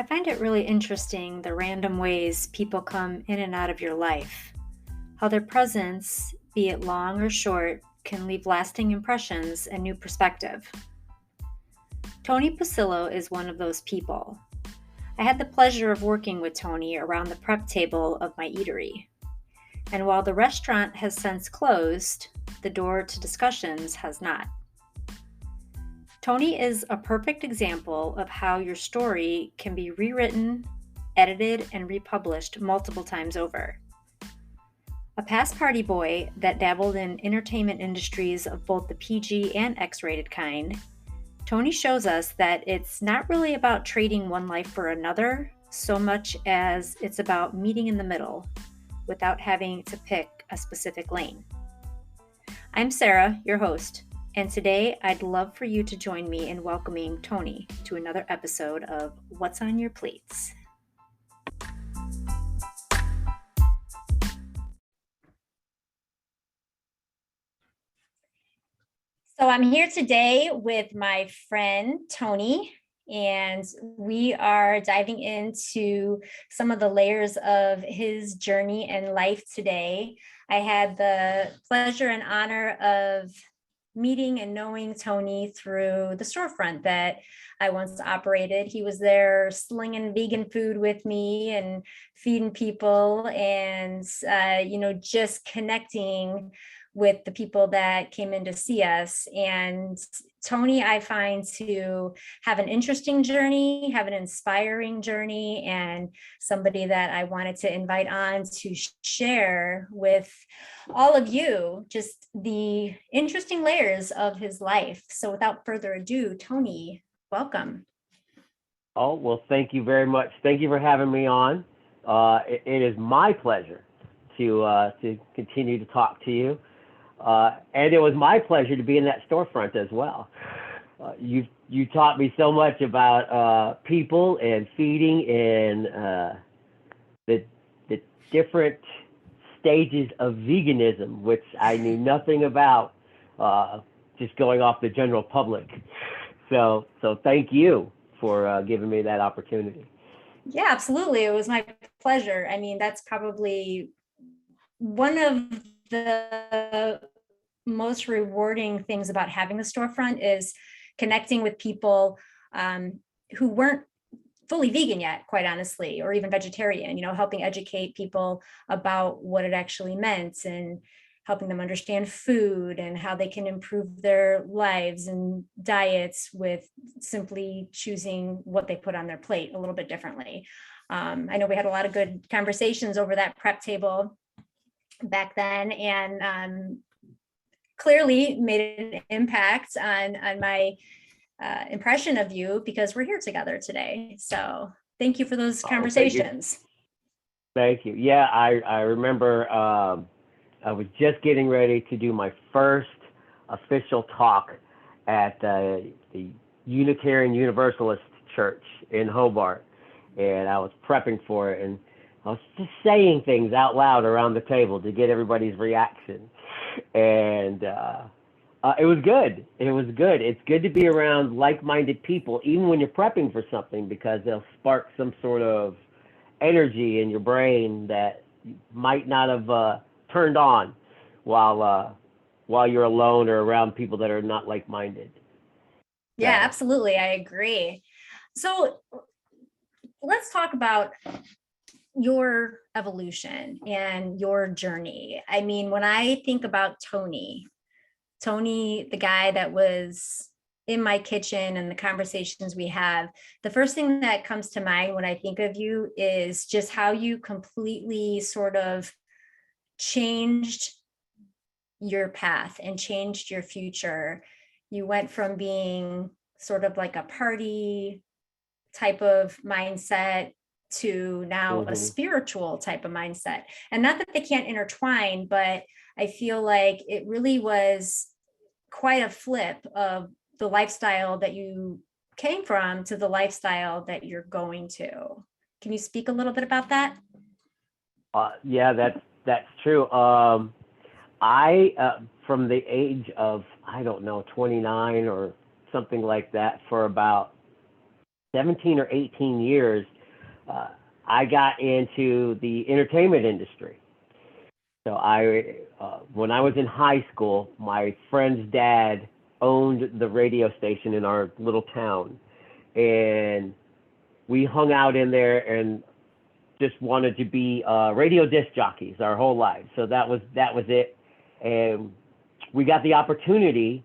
find it really interesting the random ways people come in and out of your life, how their presence, be it long or short, can leave lasting impressions and new perspective. Tony Pucillo is one of those people. I had the pleasure of working with Tony around the prep table of my eatery. And while the restaurant has since closed, the door to discussions has not. Tony is a perfect example of how your story can be rewritten, edited, and republished multiple times over. A past party boy that dabbled in entertainment industries of both the PG and X-rated kind, Tony shows us that it's not really about trading one life for another so much as it's about meeting in the middle without having to pick a specific lane. I'm Sarah, your host, and today I'd love for you to join me in welcoming Tony to another episode of What's on Your Plates. So I'm here today with my friend Tony, and we are diving into some of the layers of his journey and life today. I had the pleasure and honor of meeting and knowing Tony through the storefront that I once operated. He was there slinging vegan food with me and feeding people and, just connecting with the people that came in to see us. And Tony, I find to have an interesting journey, have an inspiring journey, and somebody that I wanted to invite on to share with all of you just the interesting layers of his life. So without further ado, Tony, welcome. Oh, well, thank you very much. Thank you for having me on. It is my pleasure to continue to talk to you. And it was my pleasure to be in that storefront as well. You taught me so much about people and feeding and the different stages of veganism, which I knew nothing about, just going off the general public. So thank you for giving me that opportunity. Yeah, absolutely. It was my pleasure. I mean, that's probably one of the most rewarding things about having the storefront is connecting with people who weren't fully vegan yet, quite honestly, or even vegetarian, helping educate people about what it actually meant and helping them understand food and how they can improve their lives and diets with simply choosing what they put on their plate a little bit differently. I know we had a lot of good conversations over that prep table back then, and clearly made an impact on my impression of you because we're here together today. So thank you for those conversations. Thank you. Yeah, I remember I was just getting ready to do my first official talk at the Unitarian Universalist Church in Hobart, and I was prepping for it, and I was just saying things out loud around the table to get everybody's reaction. And it was good. It was good. It's good to be around like-minded people, even when you're prepping for something, because they'll spark some sort of energy in your brain that you might not have turned on while you're alone or around people that are not like-minded. Yeah, absolutely. I agree. So let's talk about your evolution and your journey. I mean, when I think about Tony, the guy that was in my kitchen and the conversations we have, the first thing that comes to mind when I think of you is just how you completely sort of changed your path and changed your future. You went from being sort of like a party type of mindset to now a spiritual type of mindset. And not that they can't intertwine, but I feel like it really was quite a flip of the lifestyle that you came from to the lifestyle that you're going to. Can you speak a little bit about that? Yeah, that's true. I, from the age of, 29 or something like that, for about 17 or 18 years, I got into the entertainment industry. So when I was in high school, my friend's dad owned the radio station in our little town, and we hung out in there and just wanted to be radio disc jockeys our whole lives. So that was it, and we got the opportunity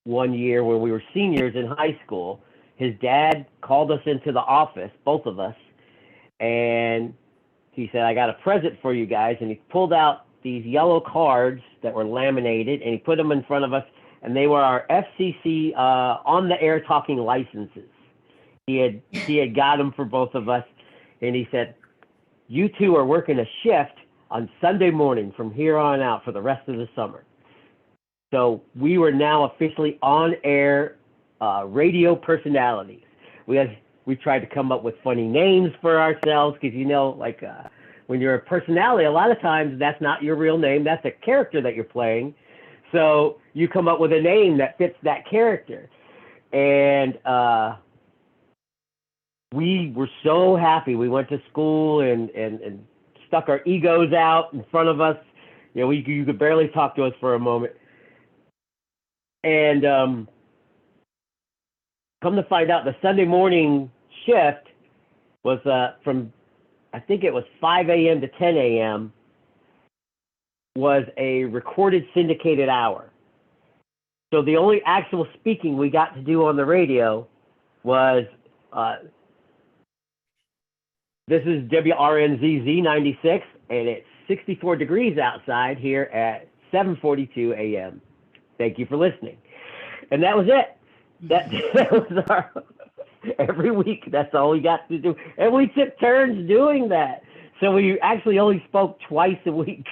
one year when we were seniors in high school. His dad called us into the office, both of us, and he said, "I got a present for you guys." And he pulled out these yellow cards that were laminated, and he put them in front of us, and they were our FCC on-the-air talking licenses. He had got them for both of us, and he said, "You two are working a shift on Sunday morning from here on out for the rest of the summer." So we were now officially on-air radio personalities. We tried to come up with funny names for ourselves because, like when you're a personality, a lot of times that's not your real name. That's a character that you're playing. So you come up with a name that fits that character. And we were so happy. We went to school and stuck our egos out in front of us. You could barely talk to us for a moment. And come to find out, the Sunday morning shift was from, I think it was 5 a.m. to 10 a.m. was a recorded syndicated hour. So the only actual speaking we got to do on the radio was, this is WRNZZ 96, and it's 64 degrees outside here at 7:42 a.m. Thank you for listening. And that was it. That was our, every week, that's all we got to do. And we took turns doing that. So we actually only spoke twice a week,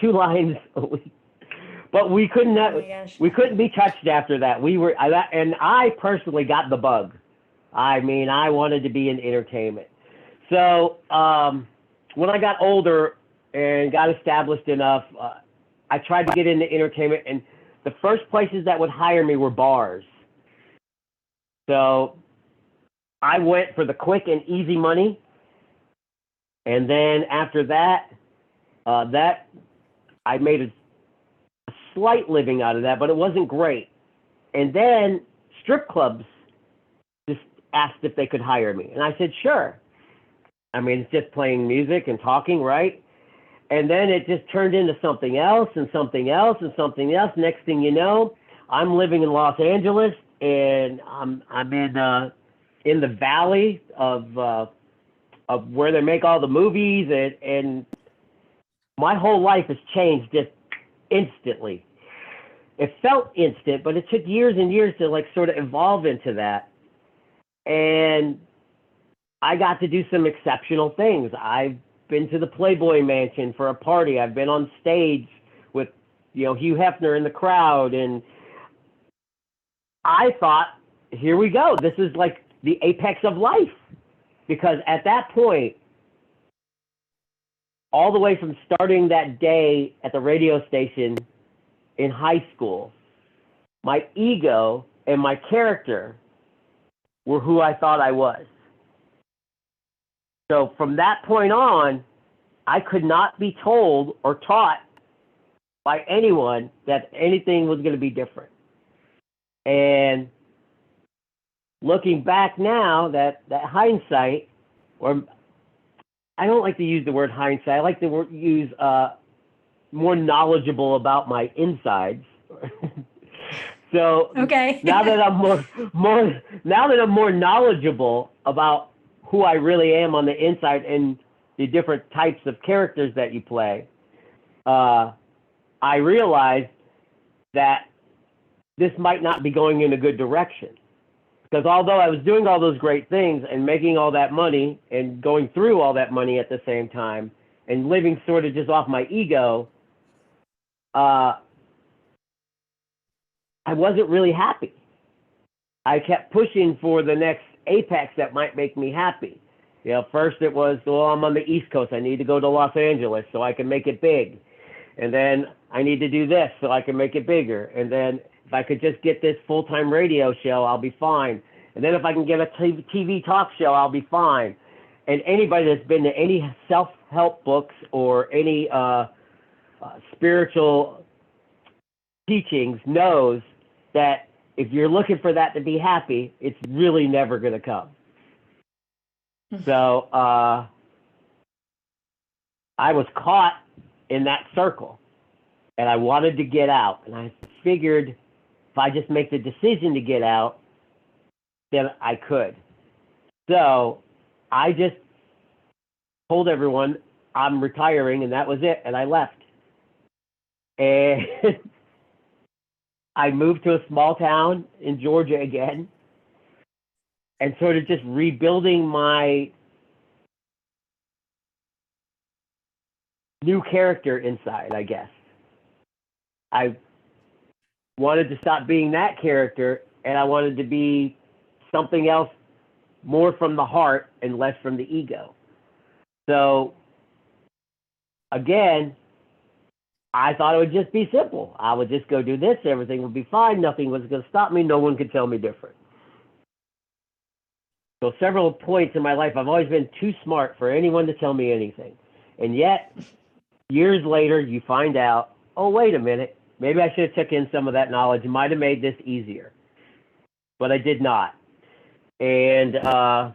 2 lines a week. But we couldn't be touched after that. And I personally got the bug. I mean, I wanted to be in entertainment. So when I got older and got established enough, I tried to get into entertainment, and the first places that would hire me were bars. So I went for the quick and easy money. And then after that, I made a slight living out of that, but it wasn't great. And then strip clubs just asked if they could hire me. And I said, sure. I mean, it's just playing music and talking, right? And then it just turned into something else and something else and something else. Next thing you know, I'm living in Los Angeles, and I'm in the valley of where they make all the movies, and my whole life has changed just instantly. It felt instant, but it took years and years to sort of evolve into that. And I got to do some exceptional things. I've been to the Playboy Mansion for a party. I've been on stage with, Hugh Hefner in the crowd. And I thought, here we go. This is like the apex of life. Because at that point, all the way from starting that day at the radio station in high school, my ego and my character were who I thought I was. So from that point on, I could not be told or taught by anyone that anything was going to be different. And looking back now, that hindsight, or I don't like to use the word hindsight. I like to use more knowledgeable about my insides. So okay. now that I'm more knowledgeable about who I really am on the inside and the different types of characters that you play, I realized that this might not be going in a good direction. Because although I was doing all those great things and making all that money and going through all that money at the same time and living sort of just off my ego, I wasn't really happy. I kept pushing for the next apex that might make me happy. First it was, well, I'm on the East Coast. I need to go to Los Angeles so I can make it big. And then I need to do this so I can make it bigger. And then if I could just get this full-time radio show, I'll be fine. And then if I can get a TV talk show, I'll be fine. And anybody that's been to any self-help books or any spiritual teachings knows that if you're looking for that to be happy, it's really never going to come. So I was caught in that circle, and I wanted to get out. And I figured if I just make the decision to get out, then I could. So I just told everyone I'm retiring, and that was it, and I left. And I moved to a small town in Georgia again, and sort of just rebuilding my new character inside, I guess. I wanted to stop being that character, and I wanted to be something else, more from the heart and less from the ego. So again, I thought it would just be simple. I would just go do this, everything would be fine, nothing was going to stop me, no one could tell me different. So several points in my life, I've always been too smart for anyone to tell me anything. And yet, years later, you find out, oh, wait a minute, maybe I should have took in some of that knowledge, might have made this easier. But I did not. And I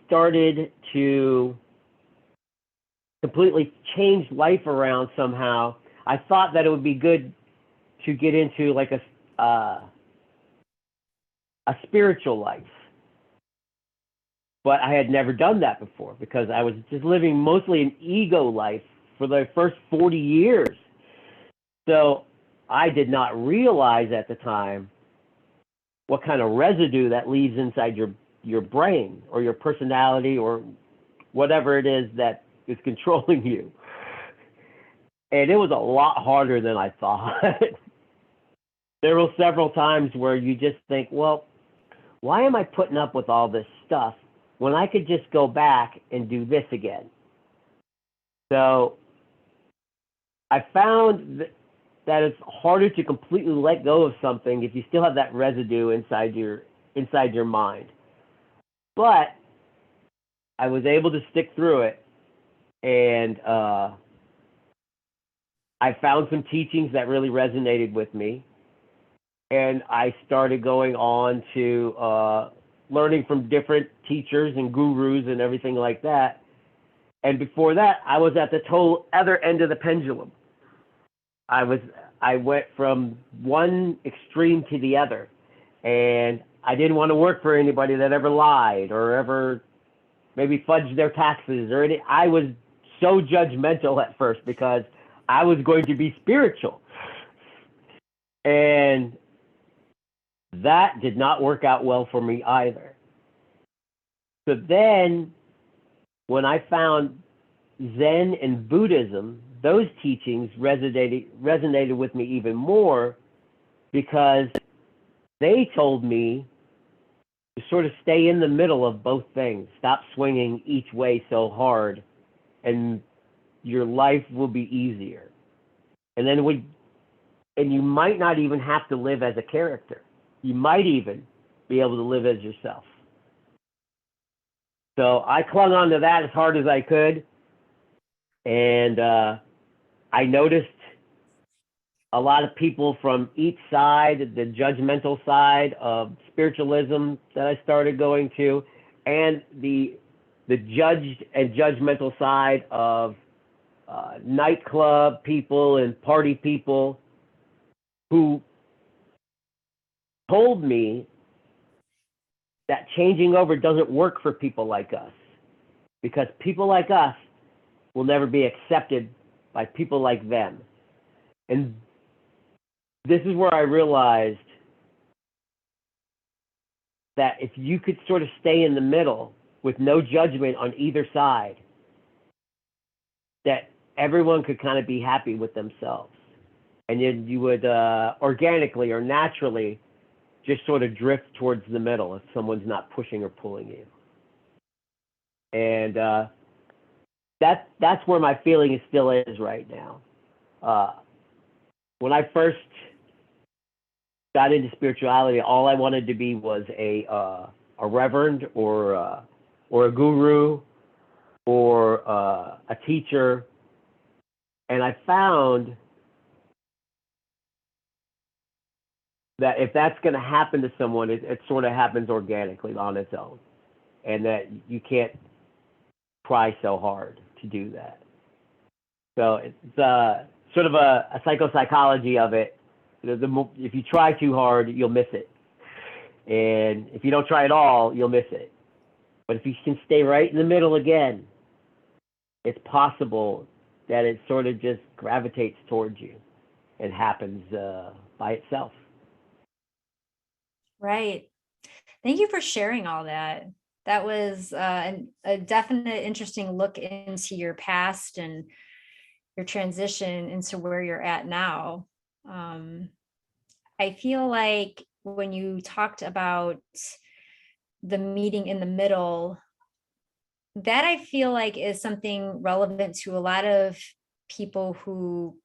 started to completely change life around somehow. I thought that it would be good to get into like a spiritual life. But I had never done that before because I was just living mostly an ego life for the first 40 years. So I did not realize at the time what kind of residue that leaves inside your brain or your personality or whatever it is that is controlling you. And it was a lot harder than I thought. There were several times where you just think, well, why am I putting up with all this stuff when I could just go back and do this again? So I found that it's harder to completely let go of something if you still have that residue inside your mind. But I was able to stick through it, and I found some teachings that really resonated with me, and I started going on to learning from different teachers and gurus and everything like that. And before that, I was at the total other end of the pendulum. I went from one extreme to the other, and I didn't want to work for anybody that ever lied or ever maybe fudged their taxes or any. I was so judgmental at first because I was going to be spiritual, and that did not work out well for me either. So then when I found Zen and Buddhism, those teachings resonated with me even more because they told me to sort of stay in the middle of both things. Stop swinging each way so hard, and your life will be easier. And you might not even have to live as a character. You might even be able to live as yourself. So I clung on to that as hard as I could. And I noticed a lot of people from each side, the judgmental side of spiritualism that I started going to, and the judged and judgmental side of nightclub people and party people who told me that changing over doesn't work for people like us, because people like us will never be accepted by people like them. And this is where I realized that if you could sort of stay in the middle with no judgment on either side, that everyone could kind of be happy with themselves. And you would organically or naturally just sort of drift towards the middle if someone's not pushing or pulling you. And that's where my feeling still is right now. When I first got into spirituality, all I wanted to be was a reverend or a guru or a teacher. And I found that if that's going to happen to someone, it sort of happens organically on its own, and that you can't try so hard to do that. So it's sort of a psychopsychology of it. If you try too hard, you'll miss it. And if you don't try at all, you'll miss it. But if you can stay right in the middle again, it's possible that it sort of just gravitates towards you and happens by itself. Right. Thank you for sharing all that. That was a definite interesting look into your past and your transition into where you're at now. I feel like when you talked about the meeting in the middle, that I feel like is something relevant to a lot of people who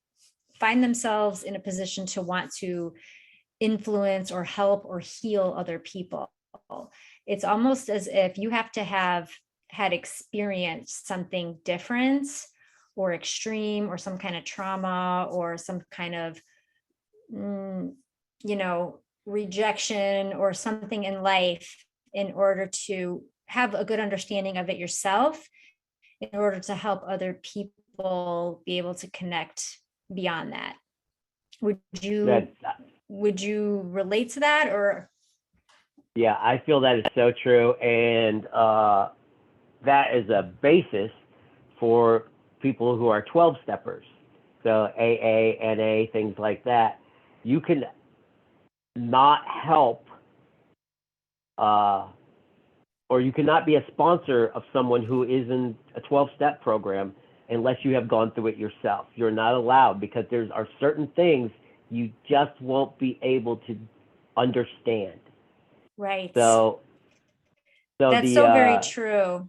find themselves in a position to want to influence or help or heal other people. It's almost as if you have to have had experienced something different or extreme or some kind of trauma or some kind of, rejection or something in life in order to have a good understanding of it yourself, in order to help other people be able to connect beyond that. Would you relate to that? Or yeah, I feel that is so true, and that is a basis for people who are 12 steppers, so AA, NA, things like that. You can not help or you cannot be a sponsor of someone who is in a 12-step program unless you have gone through it yourself. You're not allowed, because there are certain things you just won't be able to understand. right. So That's so very true.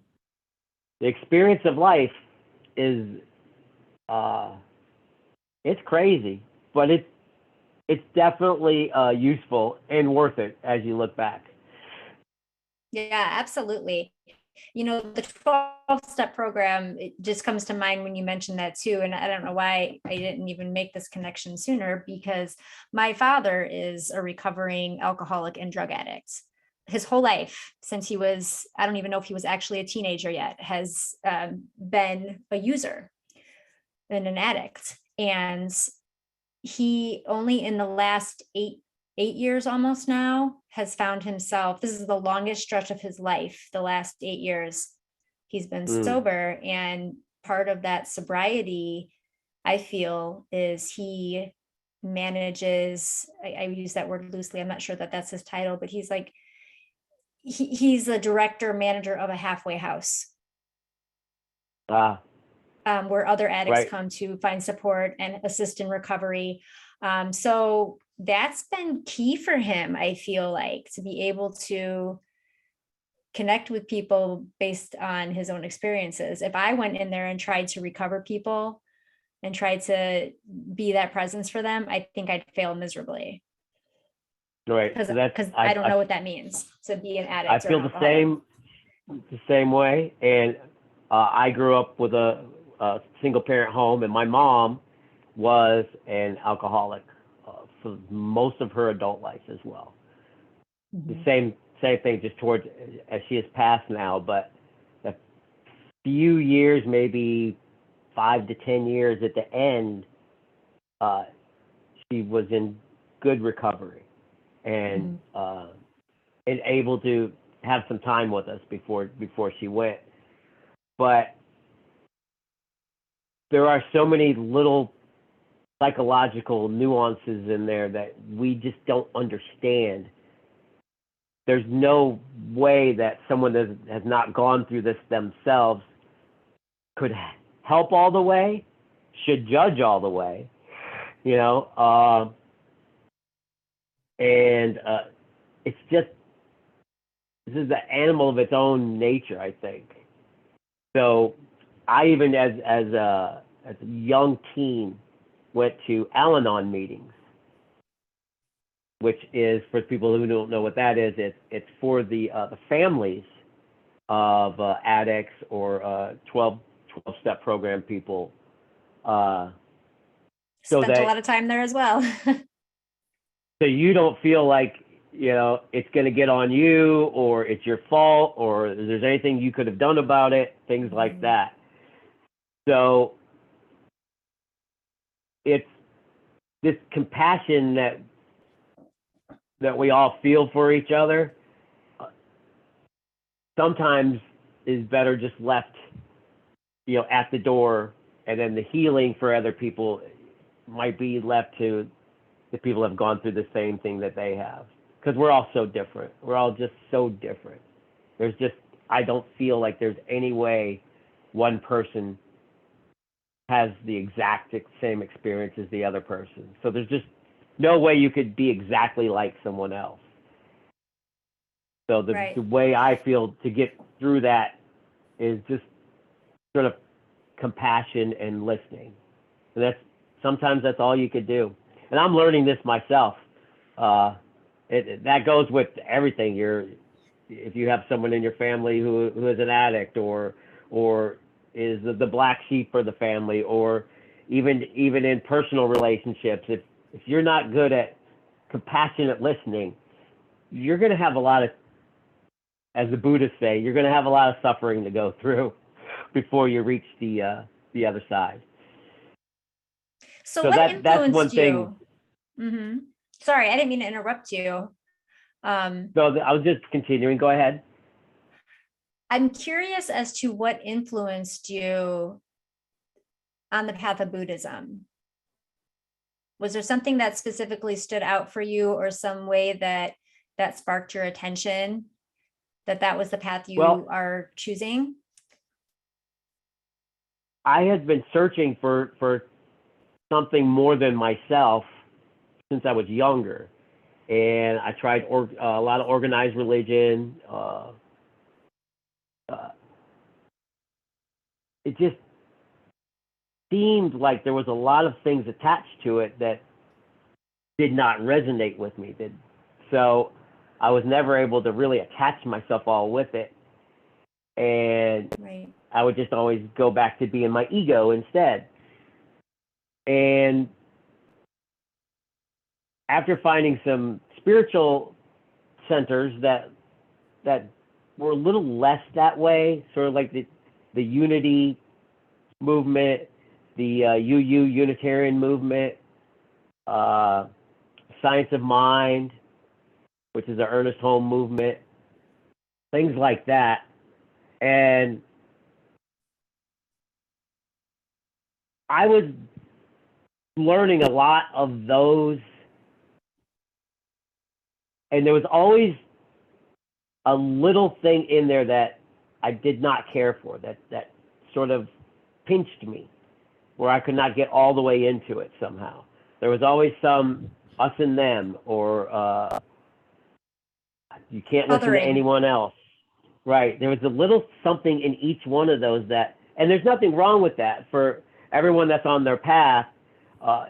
The experience of life is it's crazy, but it's definitely useful and worth it as you look back. Yeah, absolutely. The 12-step program, it just comes to mind when you mentioned that too. And I don't know why I didn't even make this connection sooner, because my father is a recovering alcoholic and drug addict. His whole life, since he was, I don't even know if he was actually a teenager yet, has been a user and an addict. And he only in the last eight years almost now has found himself, this is the longest stretch of his life, the last 8 years he's been sober. And part of that sobriety, I feel, is he manages, I use that word loosely, I'm not sure that that's his title, but he's like, he's a director manager of a halfway house. Where other addicts come to find support and assist in recovery. So that's been key for him, I feel like, to be able to connect with people based on his own experiences. If I went in there and tried to recover people and tried to be that presence for them, I think I'd fail miserably. Right. Because I don't know what that means to be an addict. I feel the same way. And I grew up with a single parent home, and my mom was an alcoholic for most of her adult life as well. Mm-hmm. The same thing, just towards, as she has passed now, but a few years, maybe 5 to 10 years at the end, she was in good recovery and and able to have some time with us before she went. But there are so many little psychological nuances in there that we just don't understand. There's no way that someone that has not gone through this themselves could help all the way, should judge all the way, and it's just, this is an animal of its own nature, I think. So I even, as a young teen, went to Al-Anon meetings which is, for people who don't know what that is, it's for the families of addicts or 12-step program people. So Spent that, a lot of time there as well. so you don't feel like, it's going to get on you, or it's your fault, or there's anything you could have done about it, things like that. So it's this compassion that we all feel for each other, sometimes is better just left, at the door, and then the healing for other people might be left to the people who have gone through the same thing that they have. Because we're all so different. We're all just so different. I don't feel like there's any way one person has the exact same experience as the other person. So there's just no way you could be exactly like someone else. So the way I feel to get through that is just sort of compassion and listening. And sometimes that's all you could do. And I'm learning this myself. That goes with everything. If you have someone in your family who is an addict, or is the black sheep for the family, or even in personal relationships, if you're not good at compassionate listening, you're going to have a lot of, as the Buddhists say, you're going to have a lot of suffering to go through before you reach the other side. So what influenced one you? Thing. Mm-hmm. Sorry, I didn't mean to interrupt you. No, I was just continuing. Go ahead. I'm curious as to what influenced you on the path of Buddhism. Was there something that specifically stood out for you, or some way that sparked your attention, that was the path you are choosing? I had been searching for something more than myself since I was younger. And I tried a lot of organized religion. It just seemed like there was a lot of things attached to it that did not resonate with me. So I was never able to really attach myself all with it. And I would just always go back to being my ego instead. And after finding some spiritual centers that were a little less that way, sort of like the unity movement, the UU Unitarian movement, Science of Mind, which is the Ernest Holm movement, things like that. And I was learning a lot of those, and there was always a little thing in there that I did not care for, that sort of pinched me, where I could not get all the way into it somehow. There was always some us and them, or you can't listen to anyone else. Right. There was a little something in each one of those and there's nothing wrong with that. For everyone that's on their path,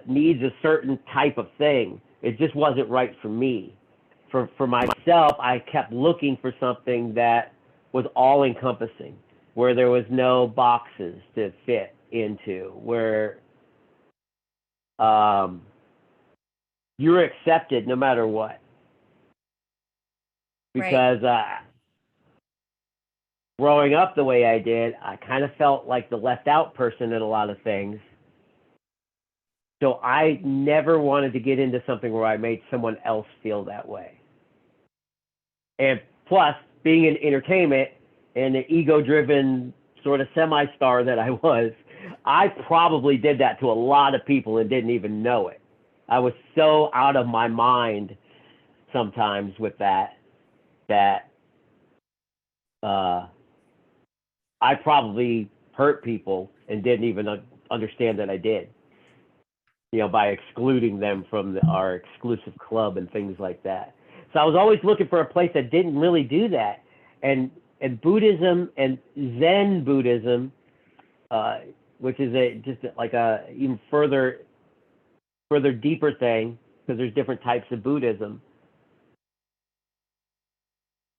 needs a certain type of thing. It just wasn't right for me. For myself, I kept looking for something that was all-encompassing, where there was no boxes to fit into, where you're accepted no matter what. Because growing up the way I did, I kind of felt like the left out person in a lot of things. So I never wanted to get into something where I made someone else feel that way. And plus, being in entertainment and the ego-driven sort of semi-star that I was, I probably did that to a lot of people and didn't even know it. I was so out of my mind sometimes with that I probably hurt people and didn't even understand that I did, by excluding them from our exclusive club and things like that. So I was always looking for a place that didn't really do that. And Buddhism and Zen Buddhism, which is just like a even further deeper thing, because there's different types of Buddhism,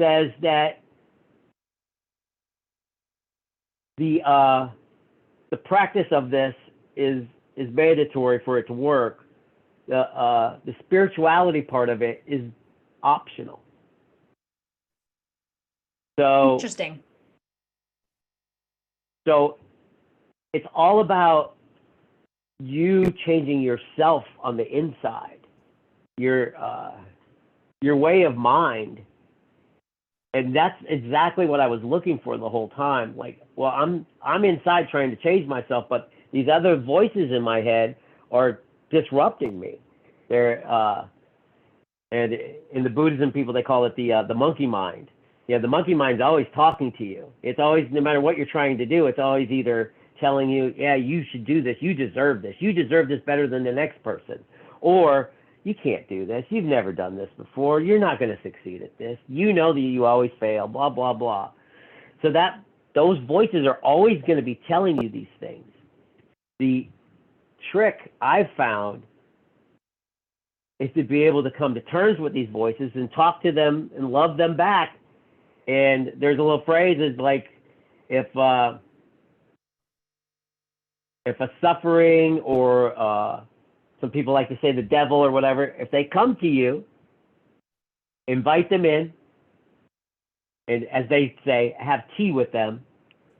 says that the practice of this is mandatory for it to work. The spirituality part of it is optional. So interesting. So it's all about you changing yourself on the inside, your way of mind. And that's exactly what I was looking for the whole time. Like, well, I'm inside trying to change myself, but these other voices in my head are disrupting me. They're and in the Buddhism people, they call it the monkey mind. Yeah, the monkey mind's always talking to you. It's always, no matter what you're trying to do, it's always either telling you, yeah, you should do this, you deserve this better than the next person, or you can't do this, you've never done this before, you're not going to succeed at this, you know that you always fail, blah, blah, blah. So that those voices are always going to be telling you these things. The trick I've found is to be able to come to terms with these voices and talk to them and love them back. And there's a little phrase is like, if a suffering or some people like to say the devil or whatever, if they come to you, invite them in, and as they say, have tea with them,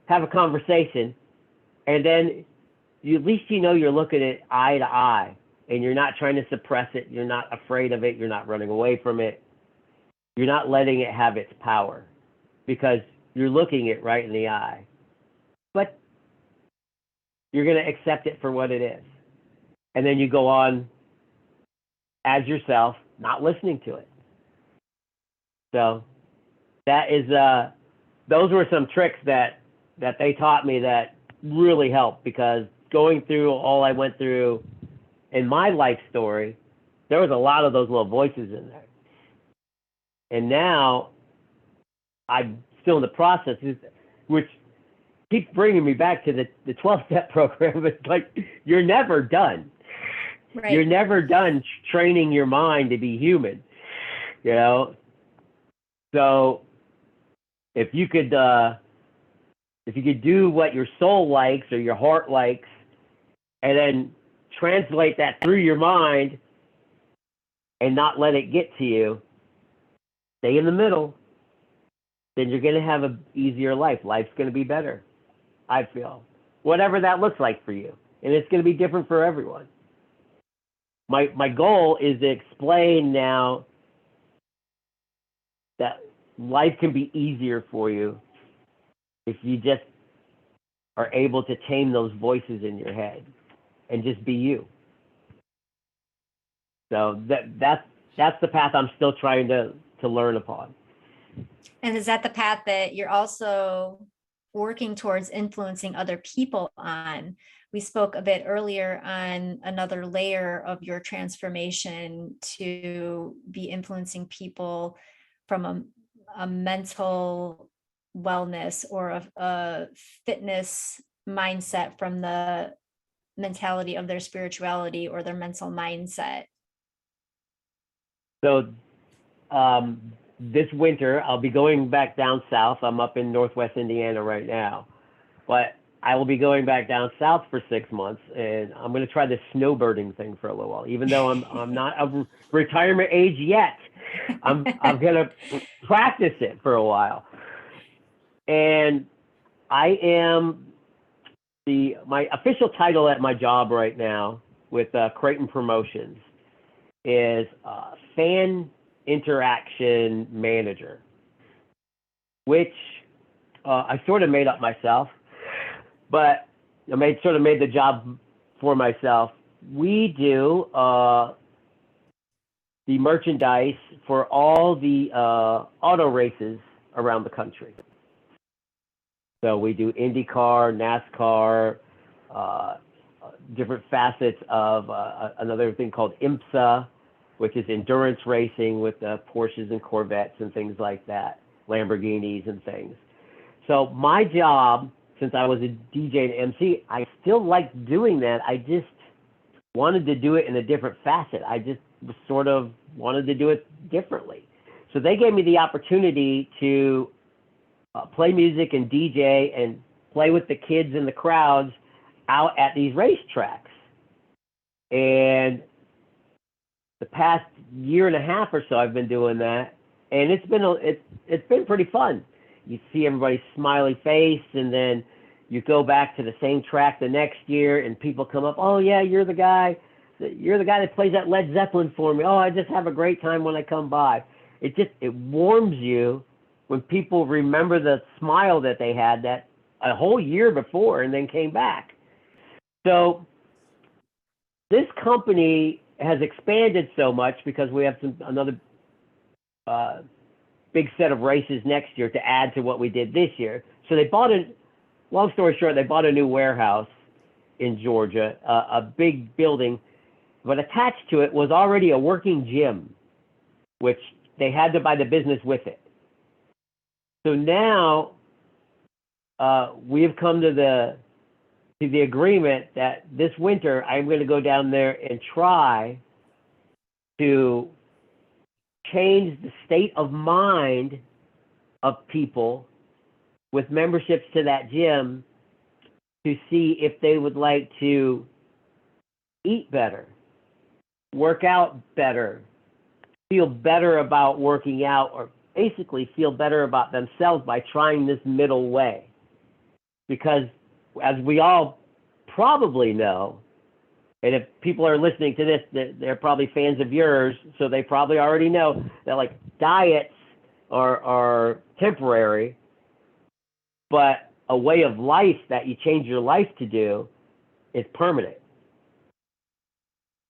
have a conversation, and then at least you know you're looking at eye to eye, and you're not trying to suppress it, you're not afraid of it, you're not running away from it, you're not letting it have its power, because you're looking it right in the eye. But you're going to accept it for what it is. And then you go on as yourself, not listening to it. So that is, those were some tricks that they taught me that really helped, because going through all I went through in my life story, there was a lot of those little voices in there. And now I'm still in the process, which keeps bringing me back to the 12-step program. It's like, you're never done. Right. You're never done training your mind to be human, you know? So if you could do what your soul likes or your heart likes, and then translate that through your mind and not let it get to you, stay in the middle, then you're going to have an easier life. Life's going to be better, I feel. Whatever that looks like for you. And it's going to be different for everyone. My goal is to explain now that life can be easier for you if you just are able to tame those voices in your head and just be you. So that's the path I'm still trying to learn upon. And is that the path that you're also working towards influencing other people on? We spoke a bit earlier on another layer of your transformation to be influencing people from a mental wellness or a fitness mindset from the mentality of their spirituality or their mental mindset. So this winter, I'll be going back down south. I'm up in Northwest Indiana right now, but I will be going back down south for 6 months, and I'm going to try this snowbirding thing for a little while. Even though I'm not of retirement age yet, I'm going to practice it for a while. And I am my official title at my job right now with Creighton Promotions is fan interaction manager, which I sort of made up myself, but I sort of made the job for myself. We do the merchandise for all the auto races around the country. So we do IndyCar, NASCAR, different facets of another thing called IMSA, which is endurance racing with Porsches and Corvettes and things like that, Lamborghinis and things. So my job, since I was a DJ and MC, I still liked doing that. I just wanted to do it in a different facet. I just sort of wanted to do it differently. So they gave me the opportunity to play music and DJ and play with the kids in the crowds out at these racetracks. And the past year and a half or so, I've been doing that, and it's been pretty fun. You see everybody's smiley face, and then you go back to the same track the next year, and people come up, oh yeah, you're the guy that plays that Led Zeppelin for me. Oh, I just have a great time when I come by. It warms you when people remember the smile that they had that a whole year before and then came back. So this company has expanded so much because we have another big set of races next year to add to what we did this year. So long story short, they bought a new warehouse in Georgia, a big building, but attached to it was already a working gym, which they had to buy the business with it. So now we have come to the agreement that this winter I'm going to go down there and try to change the state of mind of people with memberships to that gym to see if they would like to eat better, work out better, feel better about working out, or basically feel better about themselves by trying this middle way. Because as we all probably know, and if people are listening to this, they're probably fans of yours, so they probably already know that like diets are temporary, but a way of life that you change your life to do is permanent,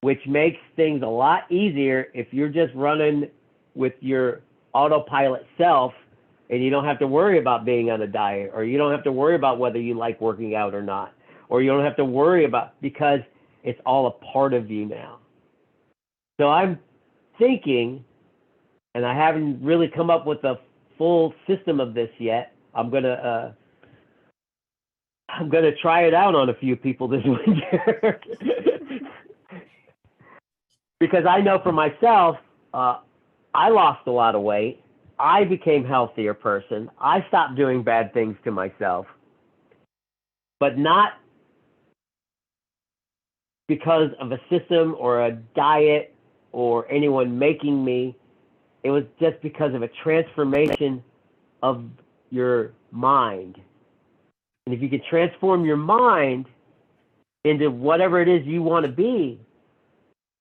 which makes things a lot easier if you're just running with your autopilot self and you don't have to worry about being on a diet, or you don't have to worry about whether you like working out or not, or you don't have to worry about, because it's all a part of you now. So I'm thinking, and I haven't really come up with a full system of this yet. I'm gonna try it out on a few people this winter. Because I know for myself, I lost a lot of weight. I became a healthier person. I stopped doing bad things to myself, but not because of a system or a diet or anyone making me. It was just because of a transformation of your mind. And if you can transform your mind into whatever it is you want to be,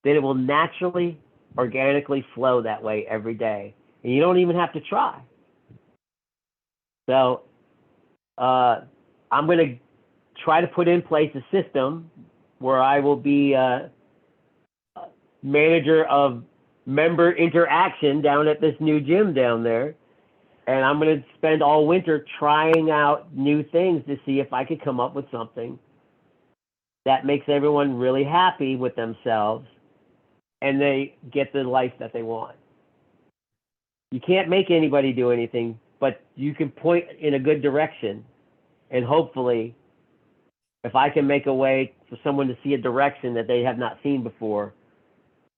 then it will naturally, organically flow that way every day. And you don't even have to try. So I'm going to try to put in place a system where I will be a manager of member interaction down at this new gym down there. And I'm going to spend all winter trying out new things to see if I could come up with something that makes everyone really happy with themselves and they get the life that they want. You can't make anybody do anything, but you can point in a good direction. And hopefully, if I can make a way for someone to see a direction that they have not seen before,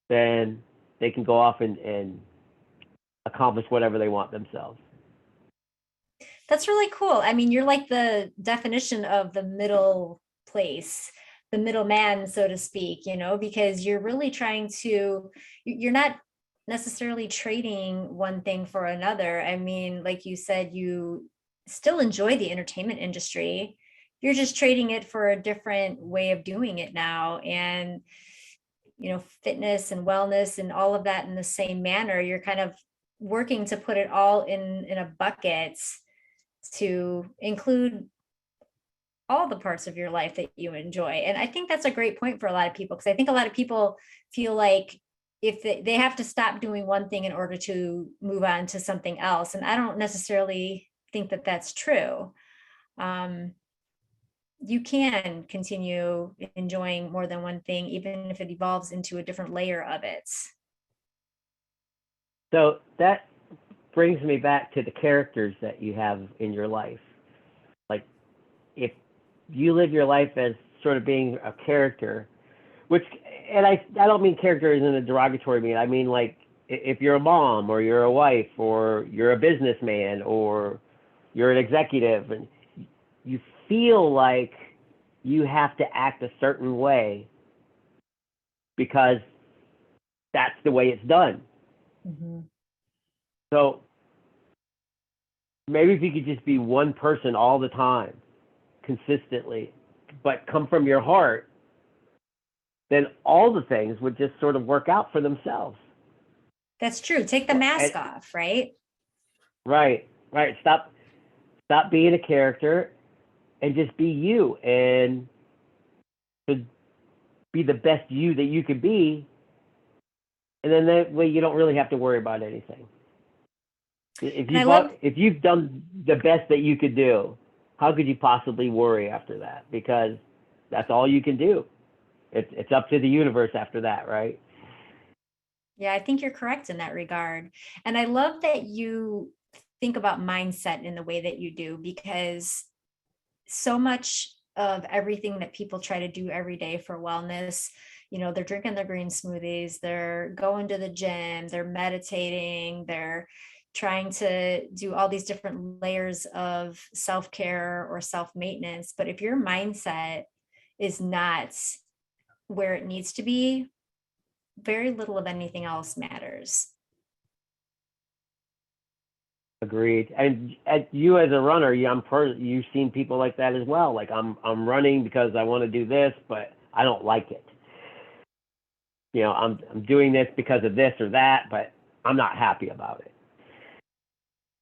then they can go off and accomplish whatever they want themselves. That's really cool. I mean, you're like the definition of the middle place, the middleman, so to speak, because you're really you're not necessarily trading one thing for another. I mean, like you said, you still enjoy the entertainment industry. You're just trading it for a different way of doing it now. And, fitness and wellness and all of that in the same manner. You're kind of working to put it all in a bucket to include all the parts of your life that you enjoy. And I think that's a great point for a lot of people, because I think a lot of people feel like if they have to stop doing one thing in order to move on to something else. And I don't necessarily think that that's true. You can continue enjoying more than one thing, even if it evolves into a different layer of it. So that brings me back to the characters that you have in your life. Like, if you live your life as sort of being a character, which, and I don't mean character in a derogatory mean. I mean, like, if you're a mom or you're a wife or you're a businessman or you're an executive and you feel like you have to act a certain way because that's the way it's done. Mm-hmm. So maybe if you could just be one person all the time, consistently, but come from your heart, then all the things would just sort of work out for themselves. That's true. Take the mask off, right? Right. Stop being a character and just be you, and to be the best you that you could be. And then that way you don't really have to worry about anything. If you've done the best that you could do, how could you possibly worry after that? Because that's all you can do. It's up to the universe after that, right? Yeah, I think you're correct in that regard. And I love that you think about mindset in the way that you do, because so much of everything that people try to do every day for wellness, they're drinking their green smoothies, they're going to the gym, they're meditating, they're trying to do all these different layers of self-care or self-maintenance. But if your mindset is not where it needs to be, very little of anything else matters. Agreed. And you as a runner, you've seen people like that as well. Like, I'm running because I want to do this, but I don't like it. I'm doing this because of this or that, but I'm not happy about it.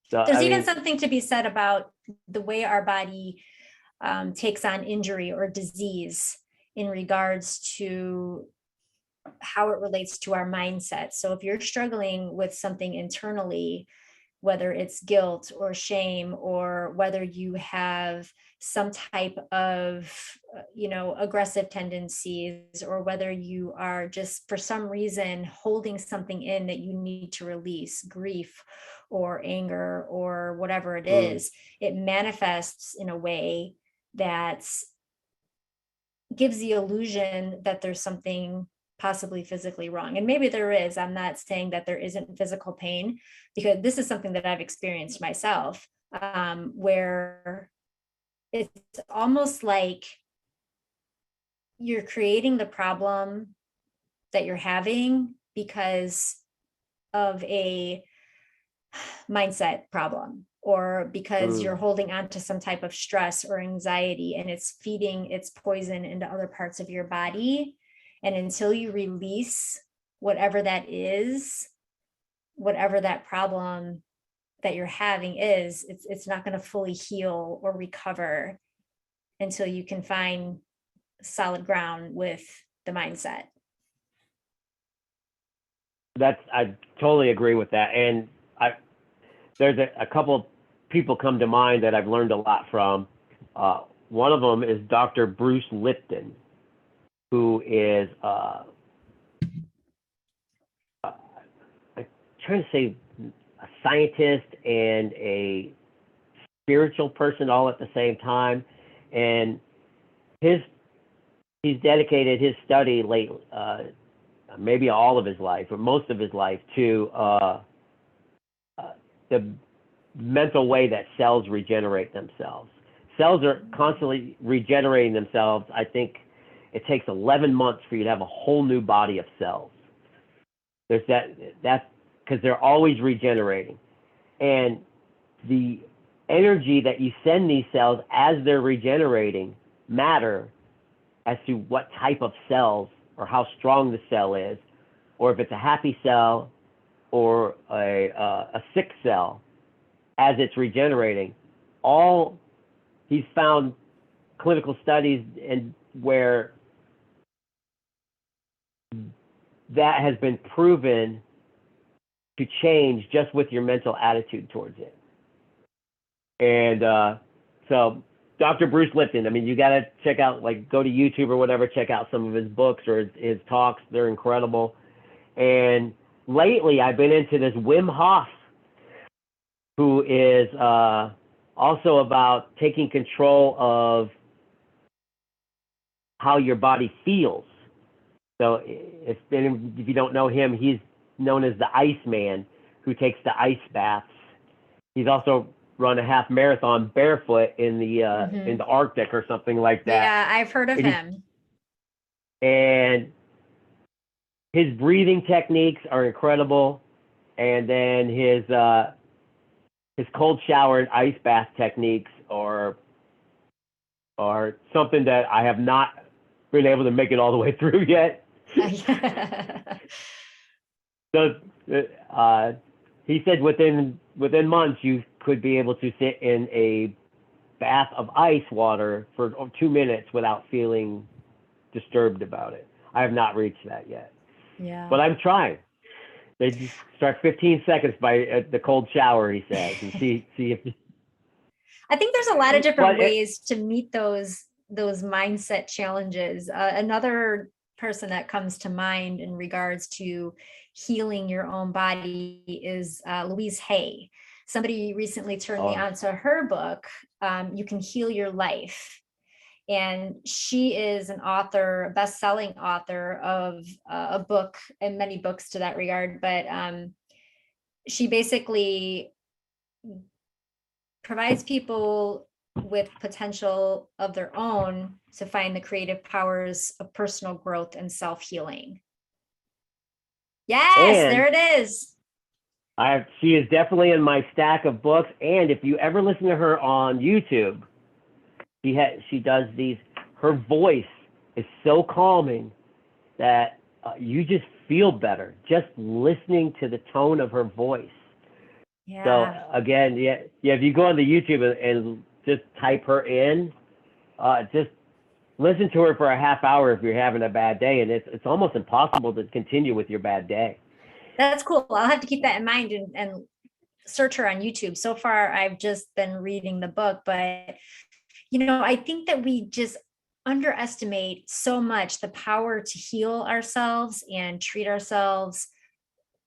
So there's even something to be said about the way our body takes on injury or disease in regards to how it relates to our mindset. So if you're struggling with something internally, whether it's guilt or shame, or whether you have some type of, aggressive tendencies, or whether you are just for some reason holding something in that you need to release, grief or anger or whatever it is, it manifests in a way that gives the illusion that there's something possibly physically wrong. And maybe there is. I'm not saying that there isn't physical pain, because this is something that I've experienced myself, where it's almost like you're creating the problem that you're having because of a mindset problem, or because you're holding on to some type of stress or anxiety, and it's feeding its poison into other parts of your body. And until you release whatever that is, whatever that problem that you're having is, it's not going to fully heal or recover until you can find solid ground with the mindset. I totally agree with that. And there's a couple of people come to mind that I've learned a lot from. One of them is Dr. Bruce Lipton, who is I'm trying to say a scientist and a spiritual person all at the same time. And he's dedicated his study maybe all of his life or most of his life to the mental way that cells regenerate themselves. Cells are constantly regenerating themselves. I think it takes 11 months for you to have a whole new body of cells. There's that's because they're always regenerating. And the energy that you send these cells as they're regenerating matter as to what type of cells or how strong the cell is, or if it's a happy cell or a sick cell as it's regenerating. He's found clinical studies where that has been proven to change just with your mental attitude towards it. And so Dr. Bruce Lipton, I mean, you got to check out, go to YouTube or whatever, check out some of his books or his talks. They're incredible. And lately I've been into this Wim Hof, who is also about taking control of how your body feels. So if you don't know him, he's known as the Iceman, who takes the ice baths. He's also run a half marathon barefoot in the Arctic or something like that. Yeah, I've heard of him. And his breathing techniques are incredible, and then his cold shower and ice bath techniques are something that I have not been able to make it all the way through yet. So he said within months you could be able to sit in a bath of ice water for 2 minutes without feeling disturbed about it. I have not reached that yet. Yeah. But I'm trying. They just start 15 seconds by the cold shower, he says, and see if. I think there's a lot of different ways to meet those mindset challenges. Another person that comes to mind in regards to healing your own body is Louise Hay. Somebody recently turned me on to her book, You Can Heal Your Life. And she is an author, a best-selling author of a book and many books to that regard. But she basically provides people with potential of their own to find the creative powers of personal growth and self-healing. Yes, and there it is. She is definitely in my stack of books. And if you ever listen to her on YouTube, she does these. Her voice is so calming that you just feel better just listening to the tone of her voice. Yeah. So again, if you go on the YouTube and just type her in, just listen to her for a half hour if you're having a bad day, and it's almost impossible to continue with your bad day. That's cool. I'll have to keep that in mind and search her on YouTube. So far, I've just been reading the book, but I think that we just underestimate so much the power to heal ourselves and treat ourselves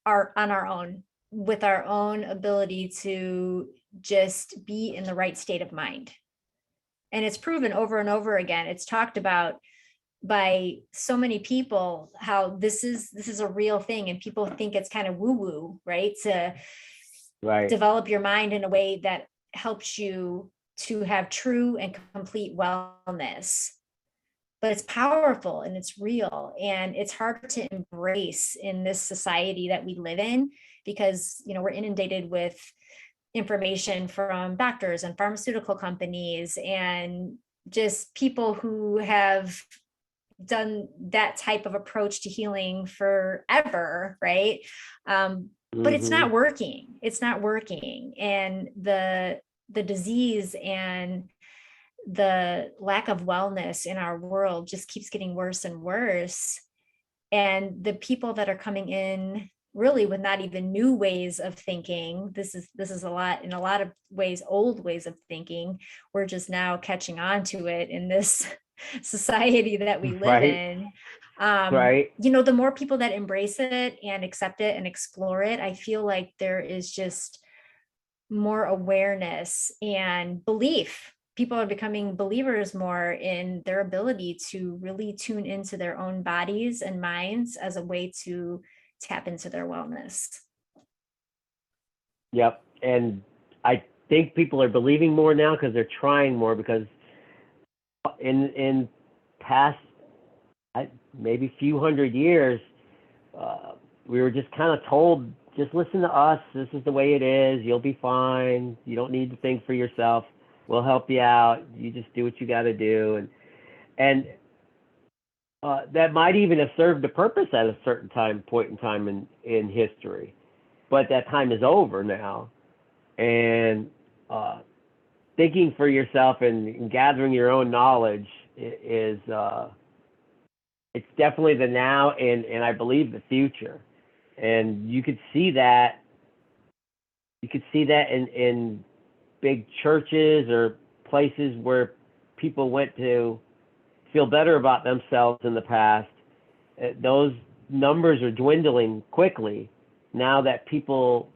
on our own, with our own ability to just be in the right state of mind. And it's proven over and over again. It's talked about by so many people how this is a real thing, and people think it's kind of woo-woo, right? To develop your mind in a way that helps you to have true and complete wellness. But it's powerful and it's real, and it's hard to embrace in this society that we live in, because we're inundated with information from doctors and pharmaceutical companies and just people who have done that type of approach to healing forever, right? But it's not working. It's not working. And the disease and the lack of wellness in our world just keeps getting worse and worse. And the people that are coming in really with not even new ways of thinking, this is in a lot of ways, old ways of thinking. We're just now catching on to it in this society that we live in. The more people that embrace it and accept it and explore it, I feel like there is just more awareness and belief. People are becoming believers more in their ability to really tune into their own bodies and minds as a way to tap into their wellness. Yep. And I think people are believing more now because they're trying more, because in past maybe few hundred years, we were just kind of told, just listen to us. This is the way it is. You'll be fine. You don't need to think for yourself. We'll help you out. You just do what you got to do. And that might even have served a purpose at a certain point in time in history. But that time is over now. And thinking for yourself and gathering your own knowledge is it's definitely the now and I believe the future. And you could see that in big churches or places where people went to feel better about themselves in the past. Those numbers are dwindling quickly now that people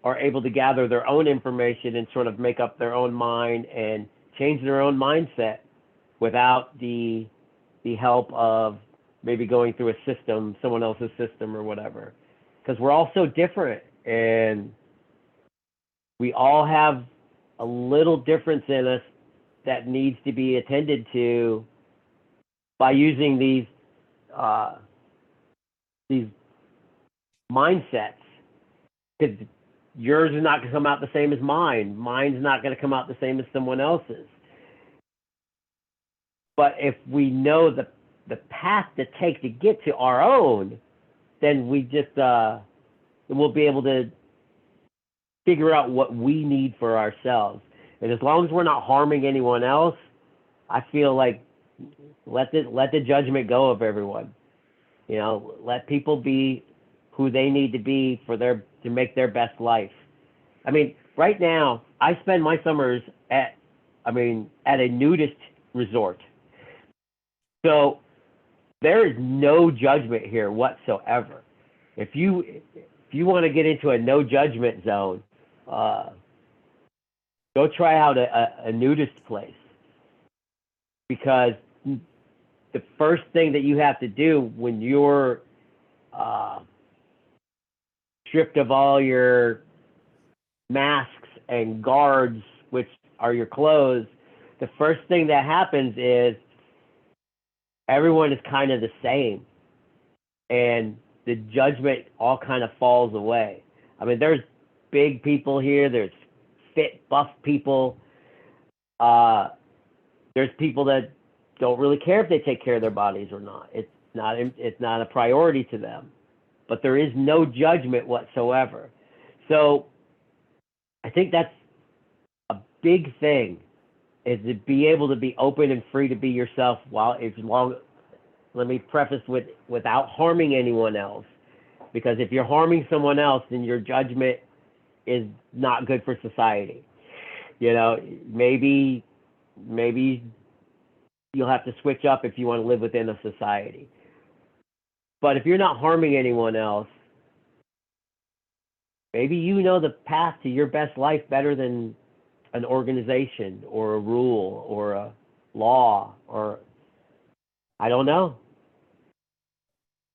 are able to gather their own information and sort of make up their own mind and change their own mindset without the help of maybe going through a system, someone else's system or whatever. Because we're all so different, and we all have a little difference in us that needs to be attended to by using these mindsets. Because yours is not going to come out the same as mine. Mine's not going to come out the same as someone else's. But if we know the path to take to get to our own, then we just we'll be able to figure out what we need for ourselves. And as long as we're not harming anyone else, I feel like let the judgment go of everyone. You know, let people be who they need to be to make their best life. I mean, right now I spend my summers at a nudist resort. So there is no judgment here whatsoever. If you want to get into a no judgment zone, go try out a nudist place, because the first thing that you have to do when you're stripped of all your masks and guards, which are your clothes, the first thing that happens is everyone is kind of the same, and the judgment all kind of falls away. I mean, there's big people here, there's fit, buff people, there's people that don't really care if they take care of their bodies or not. It's not a priority to them, but there is no judgment whatsoever. So I think that's a big thing, is to be able to be open and free to be yourself let me preface without harming anyone else. Because if you're harming someone else, then your judgment is not good for society. You know, maybe you'll have to switch up if you want to live within a society. But if you're not harming anyone else, maybe you know the path to your best life better than an organization or a rule or a law, or I don't know.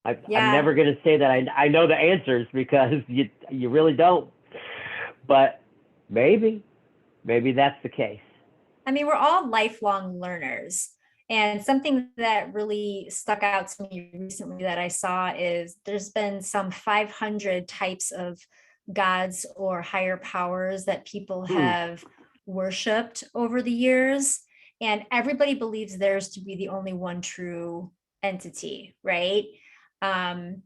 I'm never going to say that I know the answers, because you really don't. But maybe that's the case. I mean, we're all lifelong learners. And something that really stuck out to me recently that I saw is there's been some 500 types of gods or higher powers that people have worshipped over the years. And everybody believes theirs to be the only one true entity, right? And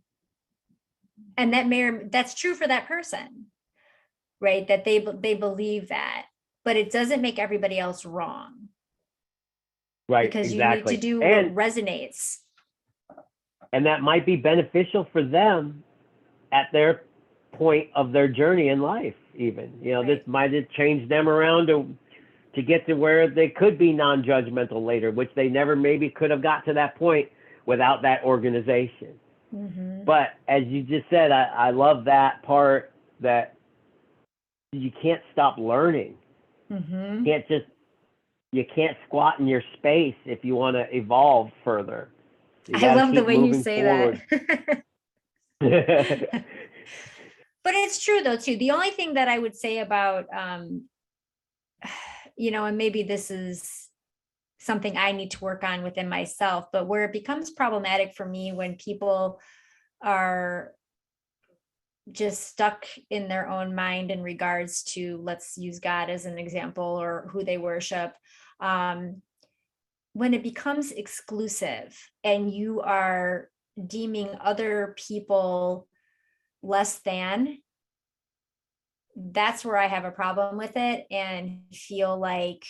that's true for that person, right? That they believe that, but it doesn't make everybody else wrong. Right, because exactly. You need to do what resonates. And that might be beneficial for them at their point of their journey in life, even. You know, right. This might have changed them around to get to where they could be non-judgmental later, which they never maybe could have got to that point without that organization. Mm-hmm. But as you just said, I love that part, that you can't stop learning. Mm-hmm. You can't squat in your space if you want to evolve further. I love the way you say forward. That. But it's true though, too. The only thing that I would say about, and maybe this is something I need to work on within myself, but where it becomes problematic for me when people are just stuck in their own mind in regards to, let's use God as an example, or who they worship. When it becomes exclusive and you are deeming other people less than, that's where I have a problem with it, and feel like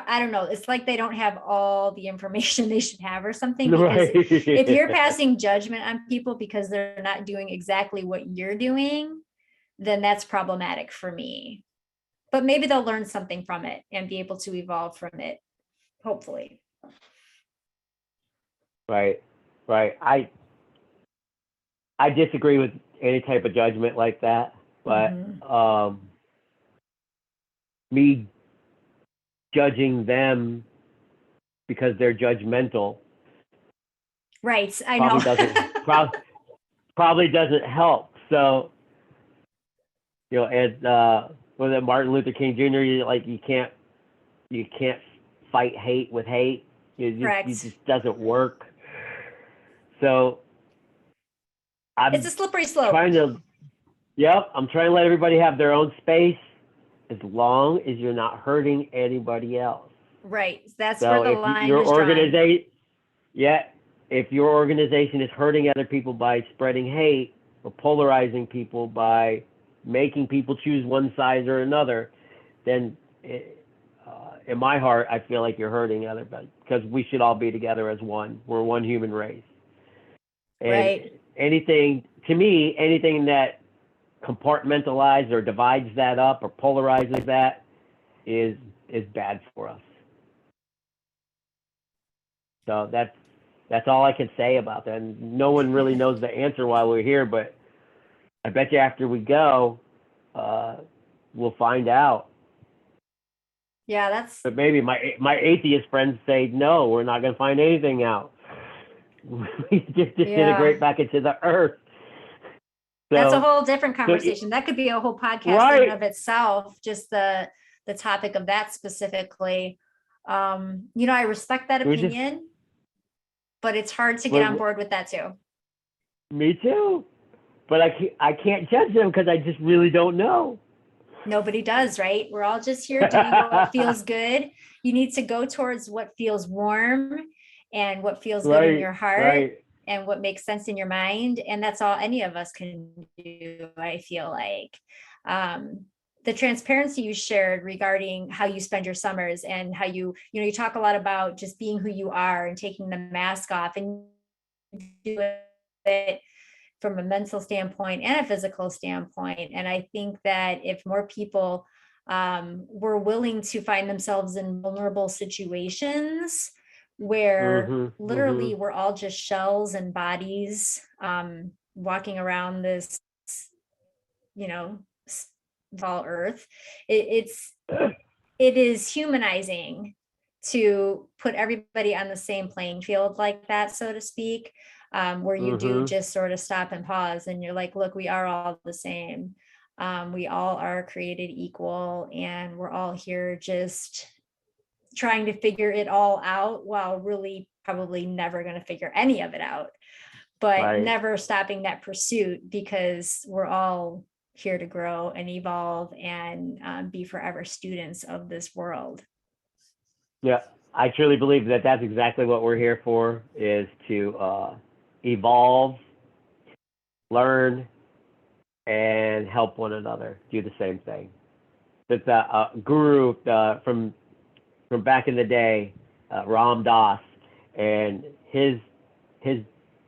I don't know, it's like they don't have all the information they should have or something, because right. If you're passing judgment on people because they're not doing exactly what you're doing, then that's problematic for me. But maybe they'll learn something from it and be able to evolve from it, hopefully. Right. I disagree with any type of judgment like that, but me judging them because they're judgmental Right. I know. probably doesn't help. So, as was it Martin Luther King Jr., you can't fight hate with hate. Correct. It just doesn't work. So it's a slippery slope. I'm trying to let everybody have their own space as long as you're not hurting anybody else. Right. That's where the line is drawn. If your organization is hurting other people by spreading hate or polarizing people by making people choose one side or another, then in my heart, I feel like you're hurting everybody, because we should all be together as one. We're one human race. And right. anything that compartmentalizes or divides that up or polarizes that is bad for us. So that's all I can say about that. And no one really knows the answer while we're here, but I bet you after we go, we'll find out. Yeah, But maybe my atheist friends say, no, we're not going to find anything out. We just disintegrate back into the earth. So, that's a whole different conversation. That could be a whole podcast in and of itself, just the topic of that specifically. I respect that opinion, but it's hard to get on board with that too. Me too. But I can't judge them because I just really don't know. Nobody does, right? We're all just here doing what feels good. You need to go towards what feels warm and what feels good in your heart and what makes sense in your mind. And that's all any of us can do, I feel like. The transparency you shared regarding how you spend your summers and how you talk a lot about just being who you are and taking the mask off, and do it from a mental standpoint and a physical standpoint. And I think that if more people were willing to find themselves in vulnerable situations where literally we're all just shells and bodies walking around this, all earth, it is humanizing to put everybody on the same playing field like that, so to speak. Where you do just sort of stop and pause and you're like, look, we are all the same. We all are created equal, and we're all here just trying to figure it all out, while really probably never going to figure any of it out, but never stopping that pursuit, because we're all here to grow and evolve and be forever students of this world. Yeah, I truly believe that that's exactly what we're here for, is to evolve, learn, and help one another do the same thing. That's a guru from back in the day, Ram Dass, and his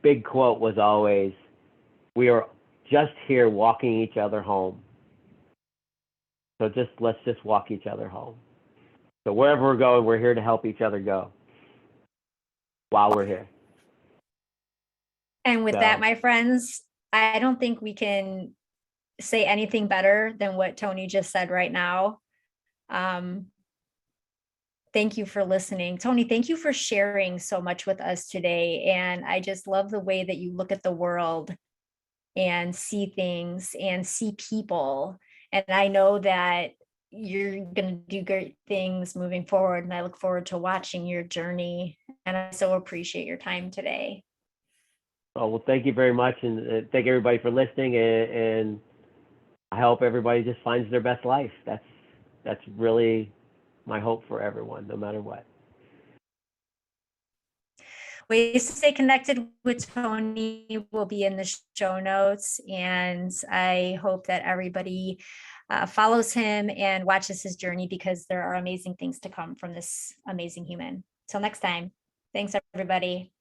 big quote was always, "We are just here walking each other home. So let's just walk each other home." So wherever we're going, we're here to help each other go while we're here. And with that, my friends, I don't think we can say anything better than what Tony just said right now. Thank you for listening. Tony, thank you for sharing so much with us today. And I just love the way that you look at the world and see things and see people. And I know that you're going to do great things moving forward. And I look forward to watching your journey. And I so appreciate your time today. Oh, well, thank you very much. And thank everybody for listening. And I hope everybody just finds their best life. That's really my hope for everyone, no matter what. Ways to stay connected with Tony will be in the show notes. And I hope that everybody follows him and watches his journey, because there are amazing things to come from this amazing human. Till next time. Thanks, everybody.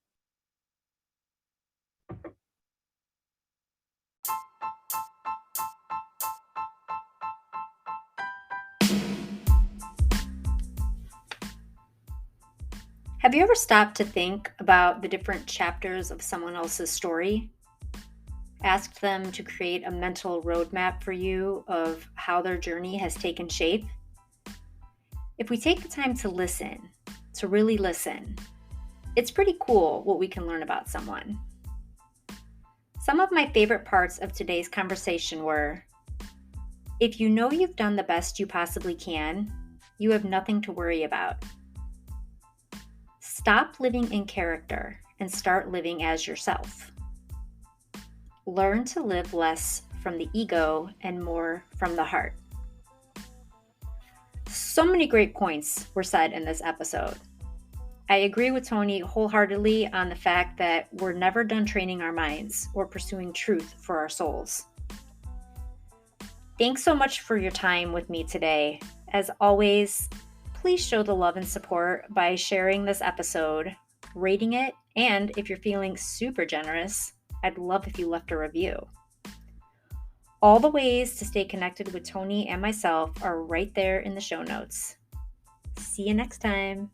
Have you ever stopped to think about the different chapters of someone else's story? Asked them to create a mental roadmap for you of how their journey has taken shape? If we take the time to listen, to really listen. It's pretty cool what we can learn about someone. Some of my favorite parts of today's conversation were, if you know you've done the best you possibly can, you have nothing to worry about. Stop living in character and start living as yourself. Learn to live less from the ego and more from the heart. So many great points were said in this episode. I agree with Tony wholeheartedly on the fact that we're never done training our minds or pursuing truth for our souls. Thanks so much for your time with me today. As always, please show the love and support by sharing this episode, rating it, and if you're feeling super generous, I'd love if you left a review. All the ways to stay connected with Tony and myself are right there in the show notes. See you next time.